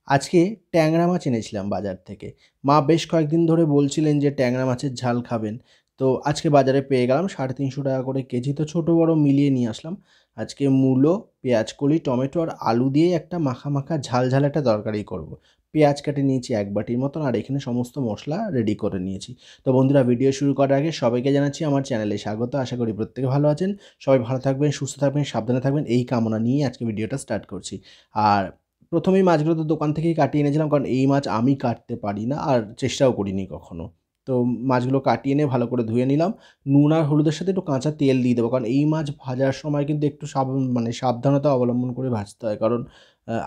আজকে ট্যাংরা মাছ এনেছিলাম বাজার থেকে। মা বেশ কয়েকদিন ধরে বলছিলেন যে ট্যাংরা মাছের ঝাল খাবেন। তো আজকে বাজারে পেয়ে গেলাম, ৩৫০ টাকা করে কেজি। তো ছোট বড় মিলিয়ে নিয়ে আসলাম। আজকে মূলো, পেঁয়াজকলি, টমেটো আর আলু দিয়ে একটা মাখা মাখা ঝাল ঝাল একটা তরকারি করব। পেঁয়াজ কেটে নিয়েছি ১ বাটির মতন, আর এখানে সমস্ত মশলা রেডি করে নিয়েছি। তো বন্ধুরা, ভিডিও শুরু করার আগে সবাইকে জানাচ্ছি আমার চ্যানেলে স্বাগত। আশা করি প্রত্যেকে ভালো আছেন। সবাই ভালো থাকবেন, সুস্থ থাকবেন, সাবধানে থাকবেন, এই কামনা নিয়ে আজকে ভিডিওটা স্টার্ট করছি। আর প্রথমেই মাছগুলো তো দোকান থেকেই কাটিয়ে এনেছিলাম, কারণ এই মাছ আমি কাটতে পারি না আর চেষ্টাও করিনি কখনো। তো মাছগুলো কাটিয়ে নিয়ে ভালো করে ধুয়ে নিলাম। নুন আর হলুদের সাথে একটু কাঁচা তেল দিয়ে দেবো, কারণ এই মাছ ভাজার সময় কিন্তু একটু সাবধানতা অবলম্বন করে ভাজতে হয়, কারণ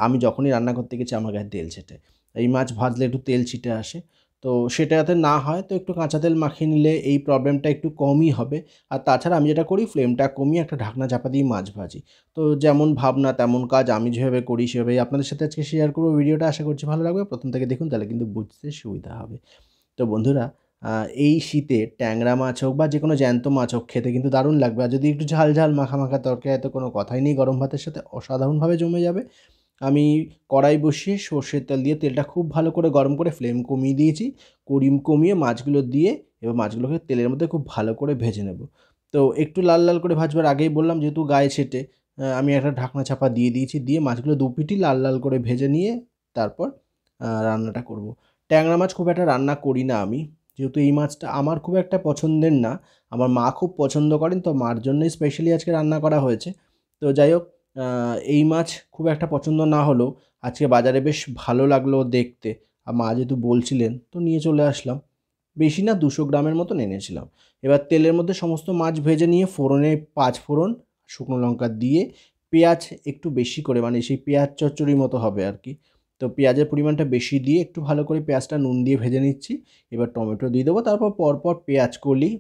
আমি যখনই রান্না করতে গেছি আমার গায়ে তেল ছেটে। এই মাছ ভাজলে একটু তেল ছিটে আসে। তো সেটা যাতে না হয়, তো একটু কাঁচা তেল মাখিয়ে নিলে এই প্রবলেমটা একটু কমই হবে। আর তাছাড়া আমি যেটা করি, ফ্লেমটা কমিয়ে একটা ঢাকনা চাপা দিয়ে মাছ ভাজি। তো যেমন ভাবনা তেমন কাজ, আমি যেভাবে করি সেভাবেই আপনাদের সাথে আজকে শেয়ার করবো। ভিডিওটা আশা করছি ভালো লাগবে। প্রথম থেকে দেখুন, তাহলে কিন্তু বুঝতে সুবিধা হবে। তো বন্ধুরা, এই শীতে ট্যাংরা মাছ হোক বা যে কোনো জ্যান্ত মাছ হোক, খেতে কিন্তু দারুণ লাগবে। আর যদি একটু ঝাল ঝাল মাখা মাখা তরকারি, তো কোনো কথাই নেই, গরম ভাতের সাথে অসাধারণভাবে জমে যাবে। আমি কড়াই বসিয়ে সর্ষের তেল দিয়ে তেলটা খুব ভালো করে গরম করে ফ্লেম কমিয়ে দিয়েছি। কমিয়ে মাছগুলো দিয়ে এবার মাছগুলোকে তেলের মধ্যে খুব ভালো করে ভেজে নেব। তো একটু লাল লাল করে ভাজবার আগেই বললাম, যেহেতু গায়ে ছেটে, আমি একটা ঢাকনা চাপা দিয়ে দিয়েছি। দিয়ে মাছগুলো দু পিঠই লাল লাল করে ভেজে নিয়ে তারপর রান্নাটা করব। ট্যাংরা মাছ খুব একটা রান্না করি না আমি, যেহেতু এই মাছটা আমার খুব একটা পছন্দের না। আমার মা খুব পছন্দ করেন, তো মার জন্যই স্পেশালি আজকে রান্না করা হয়েছে। তো যাই হোক, এই মাছ খুব একটা পছন্দ না হলেও আজকে বাজারে বেশ ভালো লাগলো দেখতে। আর মা যেহেতু বলছিলেন, তো নিয়ে চলে আসলাম। বেশি না, ২০০ গ্রামের মতন এনেছিলাম। এবার তেলের মধ্যে সমস্ত মাছ ভেজে নিয়ে ফোড়নে ৫ ফোড়ন, শুকনো লঙ্কা দিয়ে পেঁয়াজ একটু বেশি করে, মানে সেই পেঁয়াজ চচ্চড়ির মতো হবে আর কি। তো পেঁয়াজের পরিমাণটা বেশি দিয়ে একটু ভালো করে পেঁয়াজটা নুন দিয়ে ভেজে নিচ্ছি। এবার টমেটো দিয়ে দেবো, তারপর পরপর পেঁয়াজ কলি,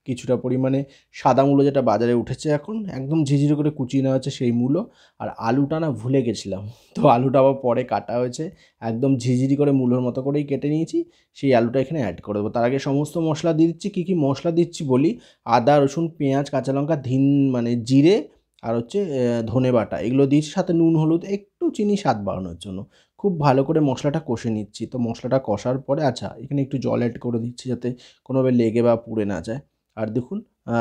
কিছুটা পরিমাণে সাদা মূলো যেটা বাজারে উঠেছে এখন, একদম ঝিঝিরি করে কুচিয়ে নেওয়া হচ্ছে সেই মূলো। আর আলুটা না ভুলে গেছিলাম, তো আলুটা আবার পরে কাটা হয়েছে। একদম ঝিঝিরি করে মূলোর মতো করেই কেটে নিয়েছি। সেই আলুটা এখানে অ্যাড করে দেবো। তার আগে সমস্ত মশলা দিয়ে দিচ্ছি। কী কী মশলা দিচ্ছি বলি: আদা, রসুন, পেঁয়াজ, কাঁচা লঙ্কা, জিরে, আর হচ্ছে ধনে বাটা, এগুলো দিয়েছি। সাথে নুন, হলুদ, একটু চিনি স্বাদ বাড়ানোর জন্য। খুব ভালো করে মশলাটা কষে নিচ্ছি। তো মশলাটা কষার পরে, আচ্ছা, এখানে একটু জল অ্যাড করে দিচ্ছি যাতে কোনোভাবে লেগে বা পুড়ে না যায়। আর দেখুন, আ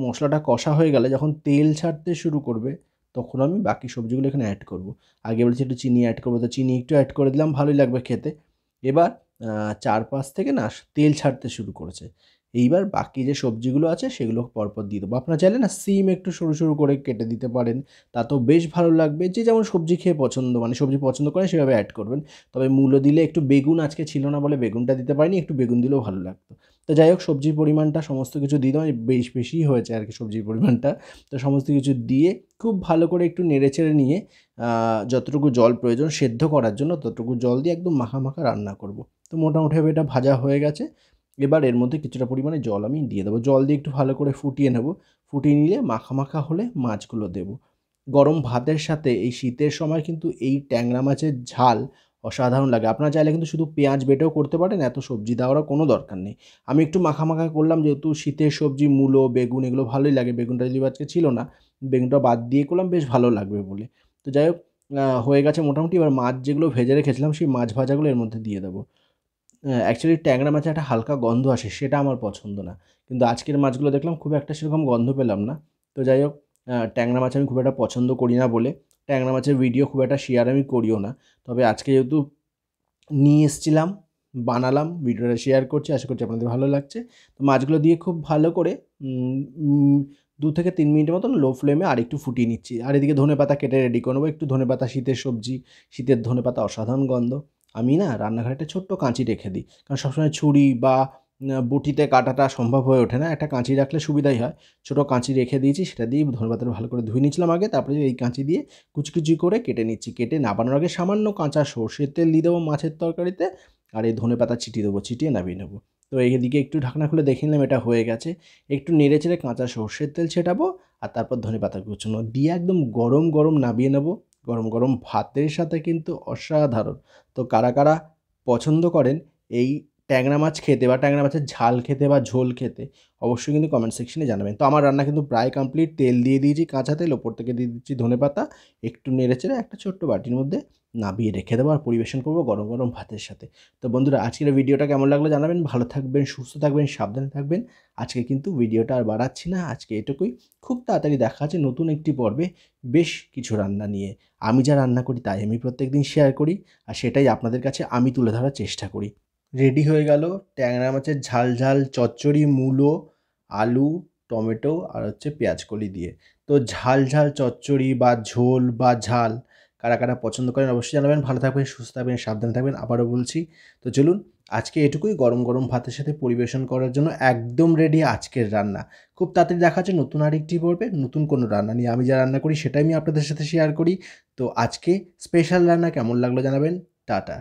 মশলাটা কষা হয়ে গেলে যখন তেল ছাড়তে শুরু করবে, তখন আমি বাকি সবজিগুলো এখানে অ্যাড করব। আগে বলেছি একটু চিনি অ্যাড করব, তো চিনি একটু অ্যাড করে দিলাম, ভালোই লাগবে খেতে। এবার ৪-৫ থেকে না তেল ছাড়তে শুরু করেছে। এইবার বাকি যে সবজিগুলো আছে সেগুলো পরপর দিয়ে দেবো। আপনারা চাইলে না সিম একটু সরু সরু করে কেটে দিতে পারেন, তাতেও বেশ ভালো লাগবে। যে যেমন সবজি খেয়ে পছন্দ, মানে সবজি পছন্দ করেন সেভাবে অ্যাড করবেন। তবে মূলো দিলে একটু, বেগুন আজকে ছিল না বলে বেগুনটা দিতে পারিনি, একটু বেগুন দিলেও ভালো লাগতো। তো যাই হোক, সবজির পরিমাণটা সমস্ত কিছু দিয়ে দেওয়া বেশিই হয়েছে আর কি সবজির পরিমাণটা। তো সমস্ত কিছু দিয়ে খুব ভালো করে একটু নেড়েচেড়ে নিয়ে যতটুকু জল প্রয়োজন সেদ্ধ করার জন্য, ততটুকু জল দিয়ে একদম মাখা মাখা রান্না করব। তো মোটামুটিভাবে এটা ভাজা হয়ে গেছে। এবার এর মধ্যে কিছুটা পরিমাণে জল আমি দিয়ে দেবো। জল দিয়ে একটু ভালো করে ফুটিয়ে নেব। ফুটিয়ে নিলে মাখা মাখা হলে মাছগুলো দেবো। গরম ভাতের সাথে এই শীতের সময় কিন্তু এই ট্যাংরা মাছের ঝাল অসাধারণ লাগে। আপনারা চাইলে কিন্তু শুধু পেঁয়াজ বেটেও করতে পারেন, এত সবজি দেওয়ারও কোনো দরকার নেই। আমি একটু মাখা মাখা করলাম, যেহেতু শীতের সবজি মূলো, বেগুন এগুলো ভালোই লাগে। বেগুনটা যদিও আজকে ছিল না, বেগুনটা বাদ দিয়ে করলাম, বেশ ভালো লাগবে বলে। তো যাই হোক, হয়ে গেছে মোটামুটি। এবার মাছ যেগুলো ভেজে রেখেছিলাম, সেই মাছ ভাজাগুলো এর মধ্যে দিয়ে দেবো। অ্যাকচুয়ালি ট্যাংরা মাছে একটা হালকা গন্ধ আসে, সেটা আমার পছন্দ না। কিন্তু আজকের মাছগুলো দেখলাম খুব একটা সেরকম গন্ধ পেলাম না। তো যাই হোক, ট্যাংরা মাছ আমি খুব একটা পছন্দ করি না বলে ট্যাংরা মাছের ভিডিও খুব একটা শেয়ার আমি করিও না। তবে আজকে যেহেতু নিয়ে এসছিলাম, বানালাম, ভিডিওটা শেয়ার করছি। আশা করছি আপনাদের ভালো লাগছে। তো মাছগুলো দিয়ে খুব ভালো করে উম উম ২ থেকে ৩ মিনিটের মতন লো ফ্লেমে আরেকটু ফুটিয়ে নিচ্ছি। আর এদিকে ধনেপাতা কেটে রেডি করে নেবো। একটু ধনেপাতা, শীতের সবজি, শীতের ধনেপাতা অসাধারণ গন্ধ। আমি না রান্নাঘরে একটা ছোট্ট কাঁচি রেখে দিই। কারণ সবসময় ছুরি বা বঁটিতে কাটাটা সম্ভব হয়ে ওঠে না। একটা কাঁচি রাখলে সুবিধাই হয়। ছোট কাঁচি রেখে দিয়েছি, সেটা দিয়ে ধনেপাতাটা ভালো করে ধুয়ে নিয়েছিলাম আগে। তারপরে এই কাঁচি দিয়ে কুচি কুচি করে কেটে নিচ্ছি। কেটে নাবানোর আগে সামান্য কাঁচা সর্ষের তেল দিয়ে দেবো মাছের তরকারিতে। আর এই ধনেপাতা ছিটিয়ে দেবো, ছিটিয়ে নামিয়ে নেবো। তো এদিকে একটু ঢাকনা খুলে দেখে নিলাম এটা হয়ে গেছে। একটু নেড়েচেড়ে কাঁচা সর্ষের তেল ছেটাবো, আর তারপর ধনেপাতা কুচোনো দিয়ে একদম গরম গরম নামিয়ে নেবো। গরম গরম ভাতের সাথে কিন্তু অসাধারণ। তো কারা কারা পছন্দ করেন এই ট্যাংরা মাছ খেতে বা ট্যাংরা মাছের ঝাল খেতে বা ঝোল খেতে অবশ্যই কিন্তু কমেন্ট সেকশনে জানাবেন। তো আমার রান্না কিন্তু প্রায় কমপ্লিট। তেল দিয়ে দিয়েছি, কাঁচা তেল, ওপর থেকে দিয়ে দিচ্ছি ধনেপাতা, একটু নেড়েচেড়ে একটা ছোট্ট বাটির মধ্যে নামিয়ে রেখে দেবো আর পরিবেশন করবো গরম গরম ভাতের সাথে। তো বন্ধুরা, আজকের ভিডিওটা কেমন লাগলো জানাবেন। ভালো থাকবেন, সুস্থ থাকবেন, সাবধানে থাকবেন। আজকে কিন্তু ভিডিওটা আর বাড়াচ্ছি না, আজকে এটুকুই। খুব তাড়াতাড়ি দেখা আছে নতুন একটি পর্বে বেশ কিছু রান্না নিয়ে। আমি যা রান্না করি তাই আমি প্রত্যেকদিন শেয়ার করি, আর সেটাই আপনাদের কাছে আমি তুলে ধরার চেষ্টা করি। রেডি হয়ে গেল ট্যাংরা মাছের ঝাল ঝাল চচ্চড়ি, মূলো, আলু, টমেটো আর হচ্ছে পেঁয়াজকলি দিয়ে। তো ঝাল ঝাল চচ্চড়ি বা ঝোল বা ঝাল কারা কারা পছন্দ করেন অবশ্যই জানাবেন। ভালো থাকবেন, সুস্থ থাকবেন, সাবধানে থাকবেন, আবারও বলছি। তো চলুন, আজকে এটুকুই। গরম গরম ভাতের সাথে পরিবেশন করার জন্য একদম রেডি আজকের রান্না। খুব তাড়াতাড়ি দেখা হচ্ছে নতুন আরেকটি পর্বে নতুন কোনো রান্না নিয়ে। আমি যা রান্না করি সেটাই আমি আপনাদের সাথে শেয়ার করি। তো আজকে স্পেশাল রান্না কেমন লাগলো জানাবেন। টাটা।